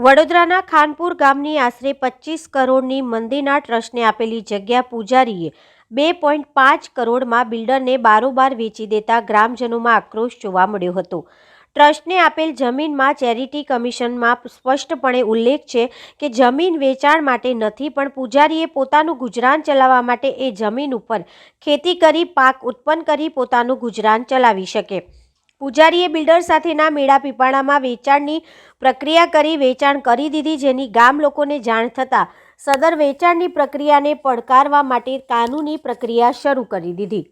વડોદરાના ખાનપુર ગામની આશરે 25 કરોડની મંદિરના ટ્રસ્ટને આપેલી જગ્યા પૂજારીએ 2.5 કરોડમાં બિલ્ડરને બારોબાર વેચી દેતા ગ્રામજનોમાં આક્રોશ જોવા મળ્યો હતો। ટ્રસ્ટને આપેલ જમીનમાં ચેરિટી કમિશનમાં સ્પષ્ટપણે ઉલ્લેખ છે કે જમીન વેચાણ માટે નથી, પણ પૂજારીએ પોતાનું ગુજરાન ચલાવવા માટે એ જમીન ઉપર ખેતી કરી પાક ઉત્પન્ન કરી પોતાનું ગુજરાન ચલાવી શકે। પૂજારીએ બિલ્ડર સાથેના મેળા પીપાણામાં વેચાણની પ્રક્રિયા કરી વેચાણ કરી દીધી, જેની ગામ લોકોને જાણ થતાં સદર વેચાણની પ્રક્રિયાને પડકારવા માટે કાનૂની પ્રક્રિયા શરૂ કરી દીધી।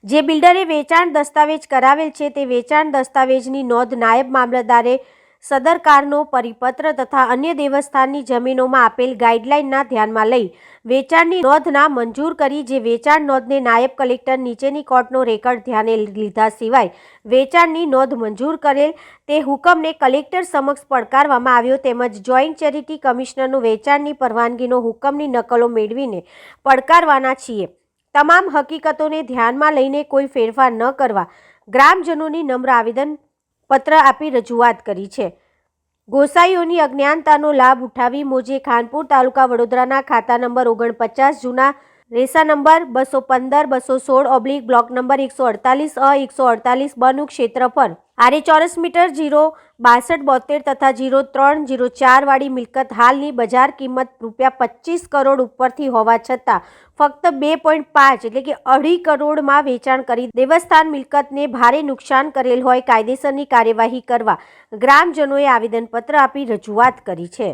જે બિલ્ડરે વેચાણ દસ્તાવેજ કરાવેલ છે તે વેચાણ દસ્તાવેજની નોંધ નાયબ મામલતદારે સદર કારનો પરિપત્ર તથા અન્ય દેવસ્થાનની જમીનોમાં આપેલ ગાઈડલાઇનના ધ્યાનમાં લઈ વેચાણની નોંધના મંજૂર કરી, જે વેચાણ નોંધને નાયબ કલેક્ટર નીચેની કોર્ટનો રેકર્ડ ધ્યાને લીધા સિવાય વેચાણની નોંધ મંજૂર કરેલ તે હુકમને કલેક્ટર સમક્ષ પડકારવામાં આવ્યો, તેમજ જોઈન્ટ ચેરિટી કમિશનરનો વેચાણની પરવાનગીનો હુકમની નકલો મેળવીને પડકારવાના છીએ। તમામ હકીકતોને ધ્યાનમાં લઈને કોઈ ફેરફાર ન કરવા ગ્રામજનોની નમ્ર આવેદન પત્ર આપી રજૂઆત કરી છે। ગોસાઈઓની અજ્ઞાનતાનો લાભ ઉઠાવી મોજે ખાનપુર તાલુકા વડોદરાના ખાતા નંબર 49 જૂના રેસા નંબર 215-216 બ્લોક નંબર 148 નું ક્ષેત્રફળ આરે ચોરસ મીટર 06272 તથા 0304 વાળી મિલકત હાલની બજાર કિંમત ₹25 કરોડ ઉપરથી હોવા છતાં ફક્ત 2.5 એટલે કે 2.5 કરોડમાં વેચાણ કરી દેવસ્થાન મિલકતને ભારે નુકસાન કરેલ હોય કાયદેસરની કાર્યવાહી કરવા ગ્રામજનોએ આવેદનપત્ર આપી રજૂઆત કરી છે।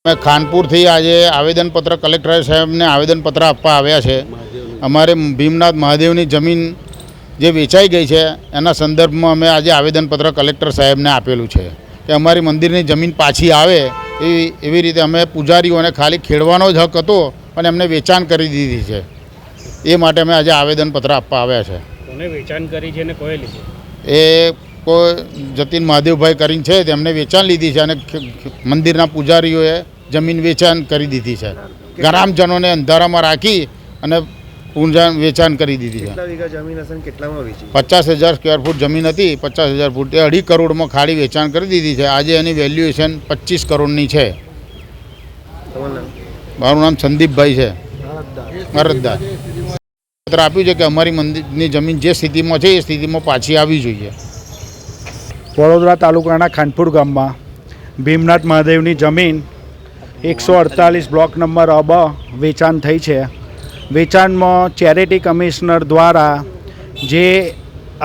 ખાનપુરથી આજે આવેદનપત્ર કલેક્ટર સાહેબને આવેદનપત્ર આપવા આવ્યા છે। અમારે ભીમનાથ મહાદેવની જમીન જે વેચાઈ ગઈ છે એના સંદર્ભમાં અમે આજે આવેદનપત્ર કલેક્ટર સાહેબને આપેલું છે કે અમારી મંદિરની જમીન પાછી આવે એવી રીતે અમે પૂજારીઓને ખાલી ખેડવાનો જ હક હતો પણ એમને વેચાણ કરી દીધી છે, એ માટે અમે આજે આવેદનપત્ર આપવા આવ્યા છે। કોને વેચાણ કરી છે અને કોએ લીધી? એ કોઈ જતીન મહાદેવભાઈ કરીને છે તેમને વેચાણ લીધી છે અને મંદિરના પૂજારીઓએ જમીન વેચાણ કરી દીધી છે। ગ્રામજનોને અંધારામાં રાખી અને વેચાણ કરી દીધી છે। કેટલા વીઘા જમીન હશે અને કેટલામાં વેચી? 50,000 સ્ક્વેર ફૂટ જમીન હતી, 50,000 ફૂટ એ 2.5 કરોડમાં ખાલી વેચાણ કરી દીધી છે। આજે એની વેલ્યુએશન 25 કરોડની છે। મારું નામ સંદીપભાઈ છે, અરજદાર। પત્ર આપ્યું છે કે અમારી મંદિરની જમીન જે સ્થિતિમાં છે એ સ્થિતિમાં પાછી આવવી જોઈએ। વડોદરા તાલુકાના ખાનપુર ગામમાં ભીમનાથ મહાદેવની જમીન 148 બ્લોક નંબર અબ વેચાણ થઈ છે। વેચાણમાં ચેરિટી કમિશનર દ્વારા જે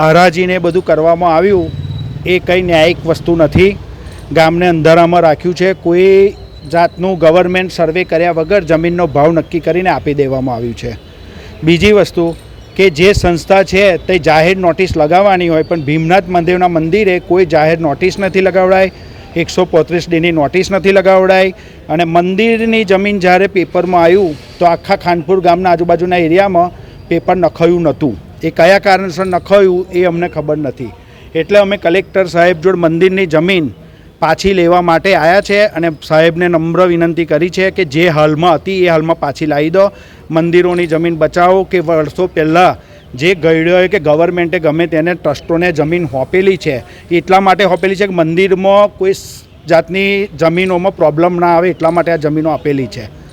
હરાજીને બધું કરવામાં આવ્યું એ કંઈ ન્યાયિક વસ્તુ નથી। ગામને અંધારામાં રાખ્યું છે। કોઈ જાતનું ગવર્મેન્ટ સર્વે કર્યા વગર જમીનનો ભાવ નક્કી કરીને આપી દેવામાં આવ્યું છે। બીજી વસ્તુ કે જે સંસ્થા છે તે જાહેર નોટિસ લગાવવાની હોય, પણ ભીમનાથ મહાદેવના મંદિરે કોઈ જાહેર નોટિસ નથી લગાવડાઈ, 135Dની નોટિસ નથી લગાવડાઈ, અને મંદિરની જમીન જ્યારે પેપરમાં આવ્યું તો આખા ખાનપુર ગામના આજુબાજુના એરિયામાં પેપર નખાયું નહોતું। એ કયા કારણસર નખાયું એ અમને ખબર નથી, એટલે અમે કલેક્ટર સાહેબ જોડે મંદિરની જમીન પાછી લેવા માટે આવ્યા છે અને સાહેબને નમ્ર વિનંતી કરી છે કે જે હાલમાં હતી એ હાલમાં પાછી લાવી દો। મંદિરોની જમીન બચાવો કે વર્ષો પહેલાં જે ગયડોએ કે ગવર્મેન્ટે ગમે તેને ટ્રસ્ટોને જમીન હોપેલી છે એટલા માટે હોપેલી છે કે મંદિરમાં કોઈ જાતની જમીનોમાં પ્રોબ્લેમ ના આવે એટલા માટે આ જમીનો આપેલી છે।